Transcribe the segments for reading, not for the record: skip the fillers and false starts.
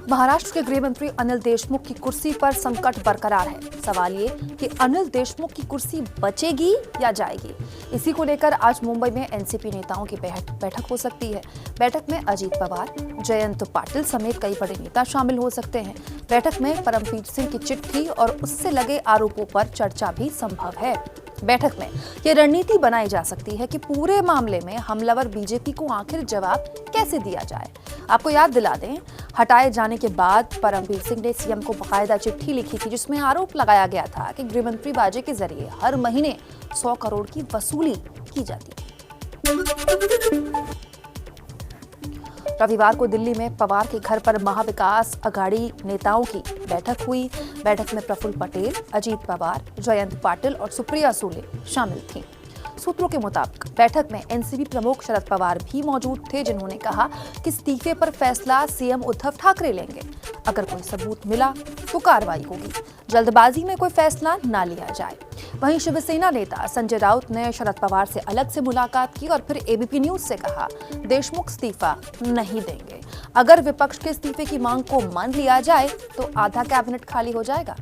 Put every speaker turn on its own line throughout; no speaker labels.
महाराष्ट्र के गृह मंत्री अनिल देशमुख की कुर्सी पर संकट बरकरार है। सवाल ये कि अनिल देशमुख की कुर्सी बचेगी या जाएगी। इसी को लेकर आज मुंबई में एनसीपी नेताओं की बैठक हो सकती है। बैठक में अजीत पवार, जयंत पाटिल समेत कई बड़े नेता शामिल हो सकते हैं। बैठक में परमवीर सिंह की चिट्ठी और उससे लगे आरोपों पर चर्चा भी संभव है। बैठक में यह रणनीति बनाई जा सकती है कि पूरे मामले में हमलावर बीजेपी को आखिर जवाब कैसे दिया जाए। आपको याद दिला दें, हटाए जाने के बाद परमवीर सिंह ने सीएम को बाकायदा चिट्ठी लिखी थी जिसमें आरोप लगाया गया था कि गृहमंत्री बाजे के जरिए हर महीने 100 करोड़ की वसूली की जाती है। रविवार को दिल्ली में पवार के घर पर महाविकास अघाड़ी नेताओं की बैठक हुई। बैठक में प्रफुल्ल पटेल, अजीत पवार, जयंत पाटिल और सुप्रिया सुले शामिल थीं। सूत्रों के मुताबिक बैठक में एनसीपी प्रमुख शरद पवार भी मौजूद थे, जिन्होंने कहा कि इस्तीफे पर फैसला सीएम उद्धव ठाकरे लेंगे। अगर कोई सबूत मिला तो कार्रवाई होगी। जल्दबाजी में कोई फैसला ना लिया जाए। वहीं शिवसेना नेता संजय राउत ने शरद पवार से अलग से मुलाकात की और फिर एबीपी न्यूज से कहा, देशमुख इस्तीफा नहीं देंगे। अगर विपक्ष के इस्तीफे की मांग को मान लिया जाए तो आधा कैबिनेट खाली हो जाएगा।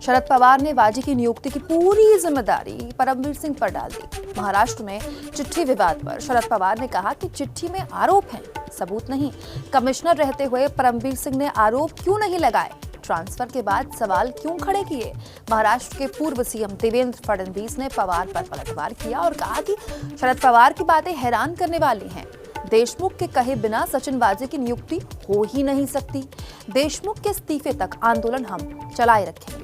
शरद पवार ने वाजी की नियुक्ति की पूरी जिम्मेदारी परमवीर सिंह पर डाल दी। महाराष्ट्र में चिट्ठी विवाद पर शरद पवार ने कहा कि चिट्ठी में आरोप हैं, सबूत नहीं। कमिश्नर रहते हुए परमवीर सिंह ने आरोप क्यों नहीं लगाए? ट्रांसफर के बाद सवाल क्यों खड़े किए? महाराष्ट्र के पूर्व सीएम देवेंद्र फडणवीस ने पवार पर पलटवार किया और कहा कि शरद पवार की बातें हैरान करने वाली हैं। देशमुख के कहे बिना सचिन वाजे की नियुक्ति हो ही नहीं सकती। देशमुख के इस्तीफे तक आंदोलन हम चलाए रखेंगे।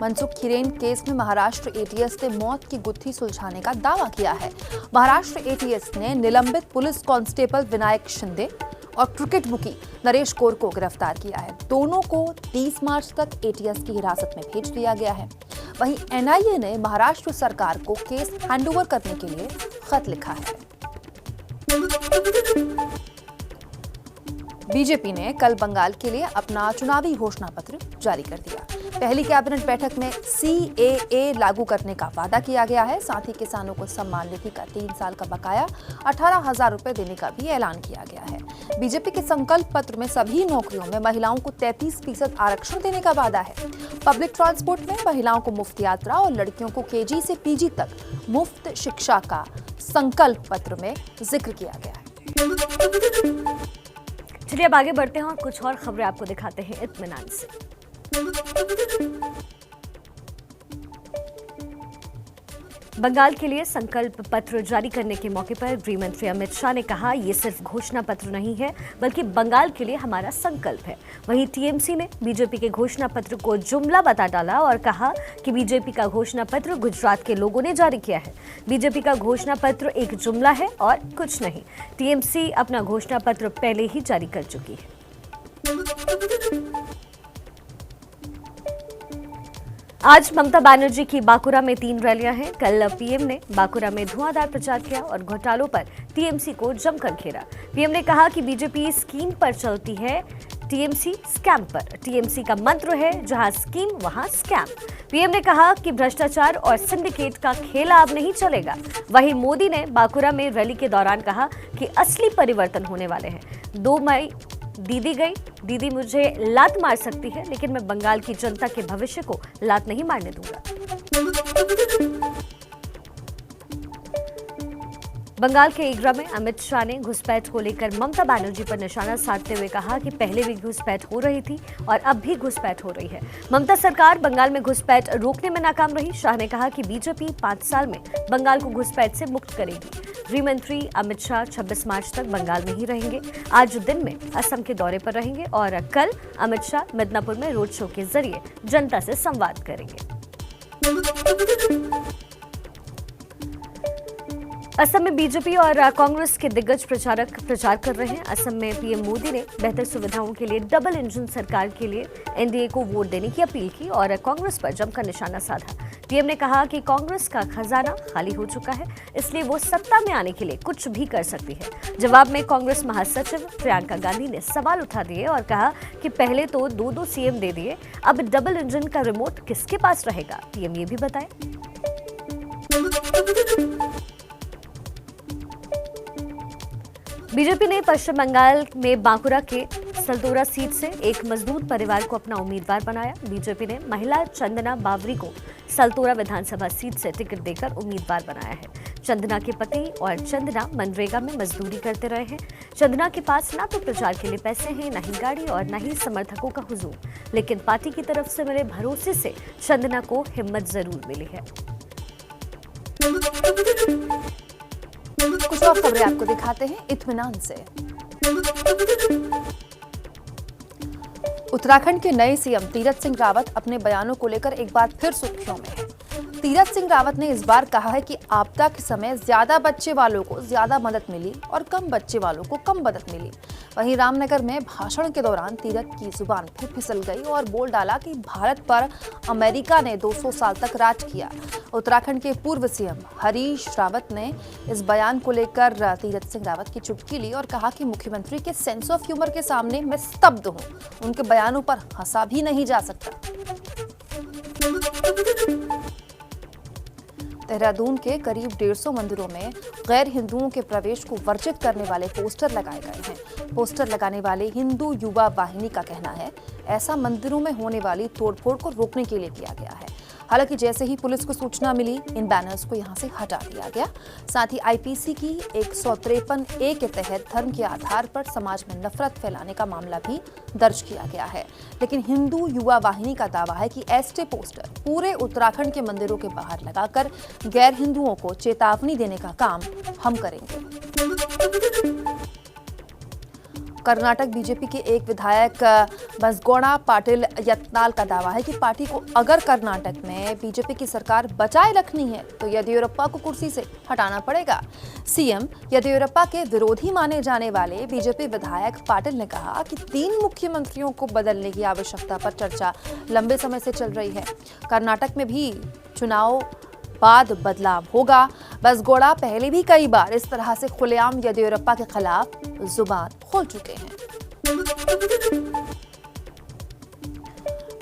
मनसुख हिरेन केस में महाराष्ट्र एटीएस ने मौत की गुत्थी सुलझाने का दावा किया है। महाराष्ट्र एटीएस ने निलंबित पुलिस कांस्टेबल विनायक शिंदे और क्रिकेट बुकी नरेश कौर को गिरफ्तार किया है। दोनों को 30 मार्च तक एटीएस की हिरासत में भेज दिया गया है। वहीं एनआईए ने महाराष्ट्र सरकार को केस हैंडओवर करने के लिए खत लिखा है। बीजेपी ने कल बंगाल के लिए अपना चुनावी घोषणा पत्र जारी कर दिया। पहली कैबिनेट बैठक में सीएए लागू करने का वादा किया गया है। साथ ही किसानों को सम्मान निधि का 3 साल का बकाया 18,000 रुपए देने का भी ऐलान किया गया है। बीजेपी के संकल्प पत्र में सभी नौकरियों में महिलाओं को 33% आरक्षण देने का वादा है। पब्लिक ट्रांसपोर्ट में महिलाओं को मुफ्त यात्रा और लड़कियों को केजी से पीजी तक मुफ्त शिक्षा का संकल्प पत्र में जिक्र किया गया है।
चलिए अब आगे बढ़ते हैं और कुछ और खबरें आपको दिखाते हैं इत्मीनान से। बंगाल के लिए संकल्प पत्र जारी करने के मौके पर गृह मंत्री अमित शाह ने कहा, ये सिर्फ घोषणा पत्र नहीं है बल्कि बंगाल के लिए हमारा संकल्प है। वहीं टीएमसी ने बीजेपी के घोषणा पत्र को जुमला बता डाला और कहा कि बीजेपी का घोषणा पत्र गुजरात के लोगों ने जारी किया है। बीजेपी का घोषणा पत्र एक जुमला है और कुछ नहीं। टीएमसी अपना घोषणा पत्र पहले ही जारी कर चुकी है। आज ममता बनर्जी की बांकुरा में 3 रैलियां हैं। कल पीएम ने बांकुरा में धुआंधार प्रचार किया और घोटालों पर टीएमसी को जमकर घेरा। पीएम ने कहा कि बीजेपी स्कीम पर चलती है, टीएमसी स्कैम पर। टीएमसी का मंत्र है, जहां स्कीम वहां स्कैम। पीएम ने कहा कि भ्रष्टाचार और सिंडिकेट का खेल अब नहीं चलेगा। वहीं मोदी ने बांकुरा में रैली के दौरान कहा कि असली परिवर्तन होने वाले हैं। 2 मई दीदी गई, दीदी मुझे लात मार सकती है लेकिन मैं बंगाल की जनता के भविष्य को लात नहीं मारने दूंगा। बंगाल के इग्रा में अमित शाह ने घुसपैठ को लेकर ममता बनर्जी पर निशाना साधते हुए कहा कि पहले भी घुसपैठ हो रही थी और अब भी घुसपैठ हो रही है। ममता सरकार बंगाल में घुसपैठ रोकने में नाकाम रही। शाह ने कहा कि बीजेपी 5 साल में बंगाल को घुसपैठ से मुक्त करेगी। गृह मंत्री अमित शाह 26 मार्च तक बंगाल में ही रहेंगे। आज दिन में असम के दौरे पर रहेंगे और कल अमित शाह मिदनापुर में रोड शो के जरिए जनता से संवाद करेंगे। असम में बीजेपी और कांग्रेस के दिग्गज प्रचारक प्रचार कर रहे हैं। असम में पीएम मोदी ने बेहतर सुविधाओं के लिए डबल इंजन सरकार के लिए एनडीए को वोट देने की अपील की और कांग्रेस पर जमकर निशाना साधा। पीएम ने कहा कि कांग्रेस का खजाना खाली हो चुका है, इसलिए वो सत्ता में आने के लिए कुछ भी कर सकती है। जवाब में कांग्रेस महासचिव प्रियंका गांधी ने सवाल उठा दिए और कहा कि पहले तो 2-2 सीएम दे दिए, अब डबल इंजन का रिमोट किसके पास रहेगा? पीएम ये भी बताए। बीजेपी ने पश्चिम बंगाल में बांकुरा के सलतोरा सीट से एक मजदूर परिवार को अपना उम्मीदवार बनाया। बीजेपी ने महिला चंदना बावरी को सलतोरा विधानसभा सीट से टिकट देकर उम्मीदवार बनाया है। चंदना के पति और चंदना मनरेगा में मजदूरी करते रहे हैं। चंदना के पास ना तो प्रचार के लिए पैसे हैं, न ही गाड़ी और न ही समर्थकों का हुजूम, लेकिन पार्टी की तरफ से मिले भरोसे से चंदना को हिम्मत जरूर मिली है।
कुछ और खबरें आपको दिखाते हैं इत्मीनान से। उत्तराखंड के नए सीएम तीरथ सिंह रावत अपने बयानों को लेकर एक बार फिर सुर्खियों में है। तीरथ सिंह रावत ने इस बार कहा है कि आपदा के समय ज्यादा बच्चे वालों को ज्यादा मदद मिली और कम बच्चे वालों को कम मदद मिली। वहीं रामनगर में भाषण के दौरान तीरथ की जुबान फिर फिसल गई और बोल डाला कि भारत पर अमेरिका ने 200 साल तक राज किया। उत्तराखंड के पूर्व सीएम हरीश रावत ने इस बयान को लेकर तीरथ सिंह रावत की चुटकी ली और कहा कि मुख्यमंत्री के सेंस ऑफ ह्यूमर के सामने मैं स्तब्ध हूं, उनके बयानों पर हंसा भी नहीं जा सकता। देहरादून के करीब 150 मंदिरों में गैर हिंदुओं के प्रवेश को वर्जित करने वाले पोस्टर लगाए गए हैं। पोस्टर लगाने वाले हिंदू युवा वाहिनी का कहना है ऐसा मंदिरों में होने वाली तोड़फोड़ को रोकने के लिए किया गया है। हालांकि जैसे ही पुलिस को सूचना मिली, इन बैनर्स को यहां से हटा दिया गया। साथ ही आईपीसी की 153A के तहत धर्म के आधार पर समाज में नफरत फैलाने का मामला भी दर्ज किया गया है। लेकिन हिंदू युवा वाहिनी का दावा है कि ऐसे पोस्टर पूरे उत्तराखंड के मंदिरों के बाहर लगाकर गैर हिंदुओं को चेतावनी देने का काम हम करेंगे। कर्नाटक बीजेपी के एक विधायक बसगोड़ा पाटिल यत्नाल का दावा है कि पार्टी को अगर कर्नाटक में बीजेपी की सरकार बचाए रखनी है तो येदियुरप्पा को कुर्सी से हटाना पड़ेगा। सीएम येदियुरप्पा के विरोधी माने जाने वाले बीजेपी विधायक पाटिल ने कहा कि 3 मुख्यमंत्रियों को बदलने की आवश्यकता पर चर्चा लंबे समय से चल रही है। कर्नाटक में भी चुनाव बाद बदलाव होगा। बसगोड़ा पहले भी कई बार इस तरह से खुलेआम येदियुरप्पा के खिलाफ जुबान खोल चुके हैं।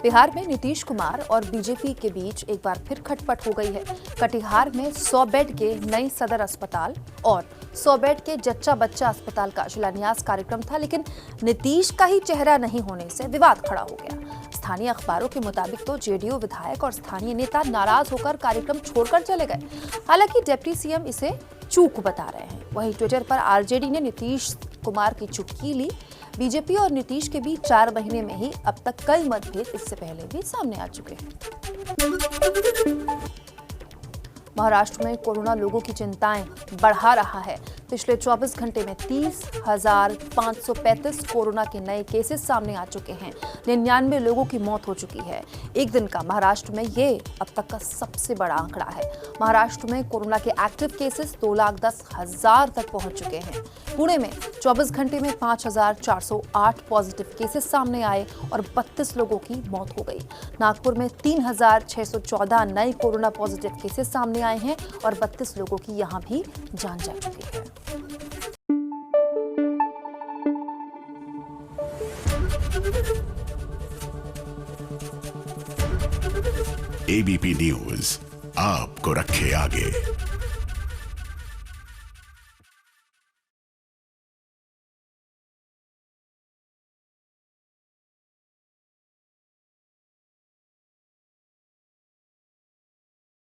बिहार में नीतीश कुमार और बीजेपी के बीच एक बार फिर खटपट हो गई है। कटिहार में 100 बेड के नए सदर अस्पताल और 100 बेड के जच्चा बच्चा अस्पताल का शिलान्यास कार्यक्रम था, लेकिन नीतीश का ही चेहरा नहीं होने से विवाद खड़ा हो गया। स्थानीय अखबारों के मुताबिक तो जेडीयू विधायक और स्थानीय नेता नाराज होकर कार्यक्रम छोड़कर चले गए। हालांकि डिप्टी सीएम इसे चूक बता रहे हैं। वहीं ट्विटर पर आरजेडी ने नीतीश कुमार की चुटकी ली। बीजेपी और नीतीश के बीच 4 महीने में ही अब तक कई मतभेद इससे पहले भी सामने आ चुके हैं। महाराष्ट्र में कोरोना लोगों की चिंताएं बढ़ा रहा है। पिछले 24 घंटे में 30,535 कोरोना के नए केसेस सामने आ चुके हैं। 99 लोगों की मौत हो चुकी है। एक दिन का महाराष्ट्र में ये अब तक का सबसे बड़ा आंकड़ा है। महाराष्ट्र में कोरोना के एक्टिव केसेस 2,10,000 तक पहुंच चुके हैं। पुणे में 24 घंटे में 5,408 पॉजिटिव केसेस सामने आए और 32 लोगों की मौत हो गई। नागपुर में 3,614 नए कोरोना पॉजिटिव केसेस सामने आए हैं और 32 लोगों की यहां भी जान जा चुकी है।
एबीपी न्यूज आपको रखे आगे।